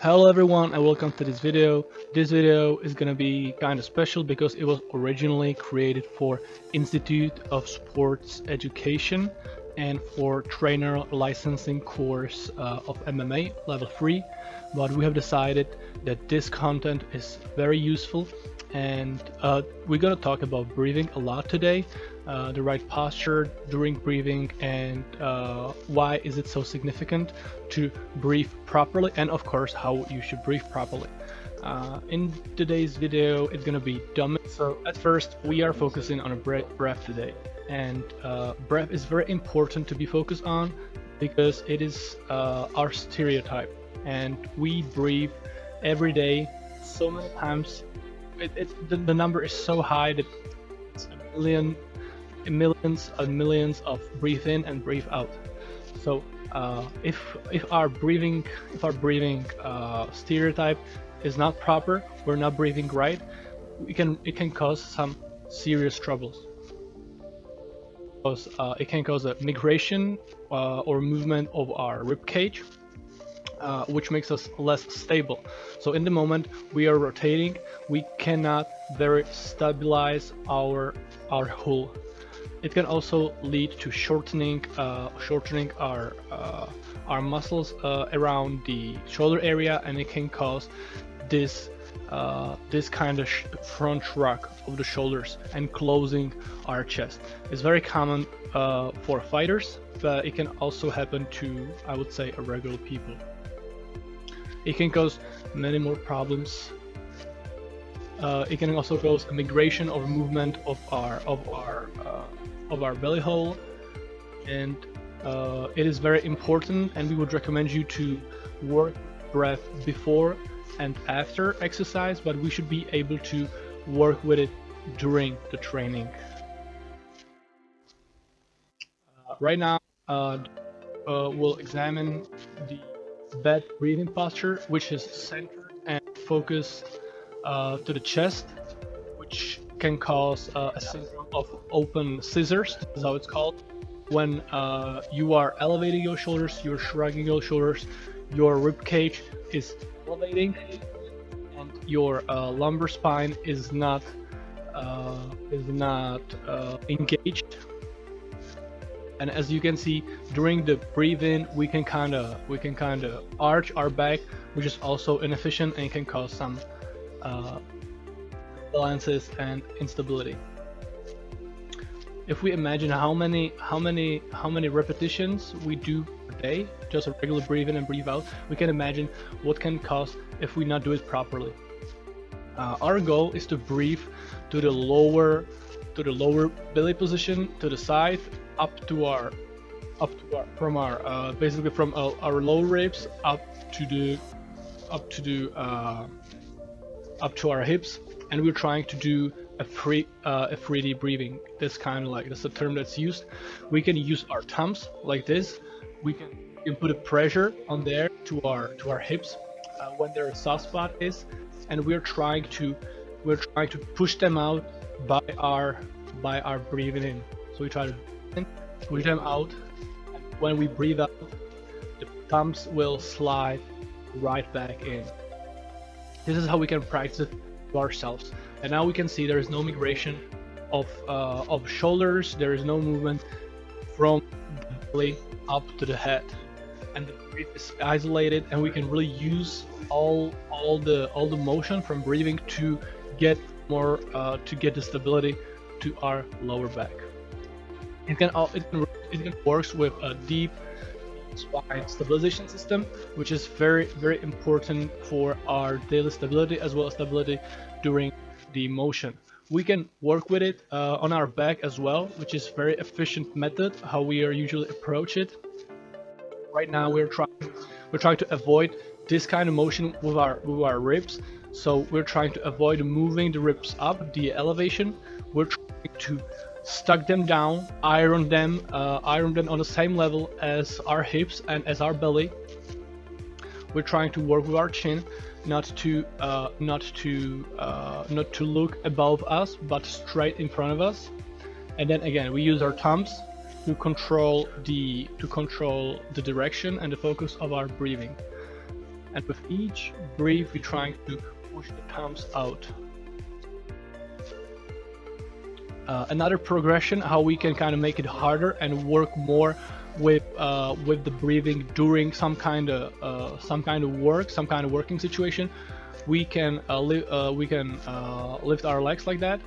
Hello everyone and welcome to this video. This video is gonna be kind of special because it was originally created for Institute of Sports Education and for trainer licensing course of MMA level 3, but we have decided that this content is very useful and we're gonna talk about breathing a lot today, the right posture during breathing, and why is it so significant to breathe properly, and of course how you should breathe properly. In today's video it's gonna be Dominik. So at first we are focusing on a breath today, and breath is very important to be focused on because it is our stereotype, and we breathe every day so many times. The number is so high that it's millions and millions of breathe in and breathe out. So if our breathing stereotype is not proper, we're not breathing right, it can cause some serious troubles. Because it can cause a migration or movement of our rib cage, which makes us less stable. So in the moment we are rotating, we cannot very stabilize our hull. It can also lead to shortening our muscles around the shoulder area, and it can cause this kind of front shrug of the shoulders and closing our chest. It's very common for fighters, but it can also happen to, I would say, regular people. It can cause many more problems. It can also cause a migration or movement of our belly hole, and it is very important, and we would recommend you to work breath before and after exercise, but we should be able to work with it during the training. Right now we'll examine the bed breathing posture, which is centered and focused to the chest, which can cause a syndrome of open scissors. This is how it's called. When you are elevating your shoulders, you're shrugging your shoulders, your rib cage is elevating, and your lumbar spine is not engaged. And as you can see, during the breathe in, we can kind of arch our back, which is also inefficient and can cause some imbalances and instability. If we imagine how many repetitions we do per day, just a regular breathe in and breathe out, we can imagine what can cause if we not do it properly. Our goal is to breathe to the lower belly position, to the side, up to our basically from our lower ribs up to our hips, and we're trying to do a 3D breathing. That's a term that's used. We can use our thumbs like this. We can put a pressure on there to our hips when their soft spot is, and we're trying to push them out by our breathing in. So we try to push them out, and when we breathe out, the thumbs will slide right back in. This is how we can practice it to ourselves. And now we can see there is no migration of shoulders. There is no movement from the belly up to the head, and the breath is isolated. And we can really use all the motion from breathing to get the stability to our lower back. It can works with a deep spine stabilization system, which is very important for our daily stability as well as stability during the motion. We can work with it on our back as well, which is very efficient method how we are usually approach it. Right now we're trying to avoid this kind of motion with our ribs, so we're trying to avoid moving the ribs up, the elevation. We're trying to stuck them down, iron them on the same level as our hips and as our belly. We're trying to work with our chin, not to look above us, but straight in front of us. And then again, we use our thumbs to control the direction and the focus of our breathing. and with each breathe we're trying to push the thumbs out. Another progression how we can kind of make it harder and work more with the breathing during some kind of work, some kind of working situation. We can lift our legs like that.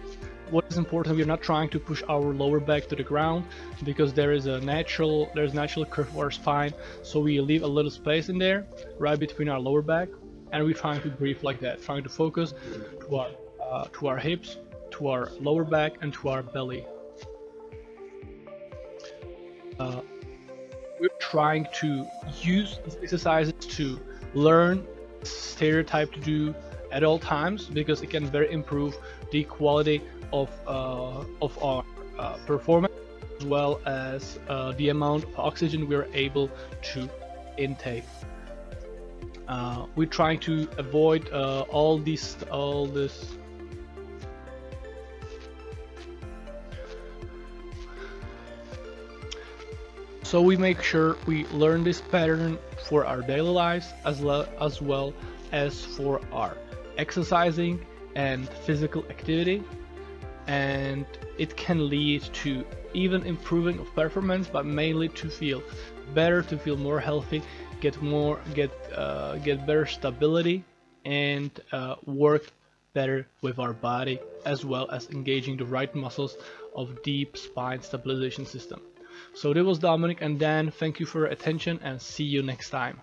What is important, we're not trying to push our lower back to the ground because there's natural curve of our spine, so we leave a little space in there right between our lower back, and we're trying to breathe like that, trying to focus to our hips, to our lower back, and to our belly. We're trying to use these exercises to learn stereotype to do at all times because it can very improve the quality of our performance, as well as the amount of oxygen we're able to intake. We're trying to avoid all this. So we make sure we learn this pattern for our daily lives as well as for our exercising and physical activity, and it can lead to even improving of performance, but mainly to feel better, to feel more healthy, get better stability, and work better with our body, as well as engaging the right muscles of deep spine stabilization system. So this was Dominic and Dan. Thank you for your attention and see you next time.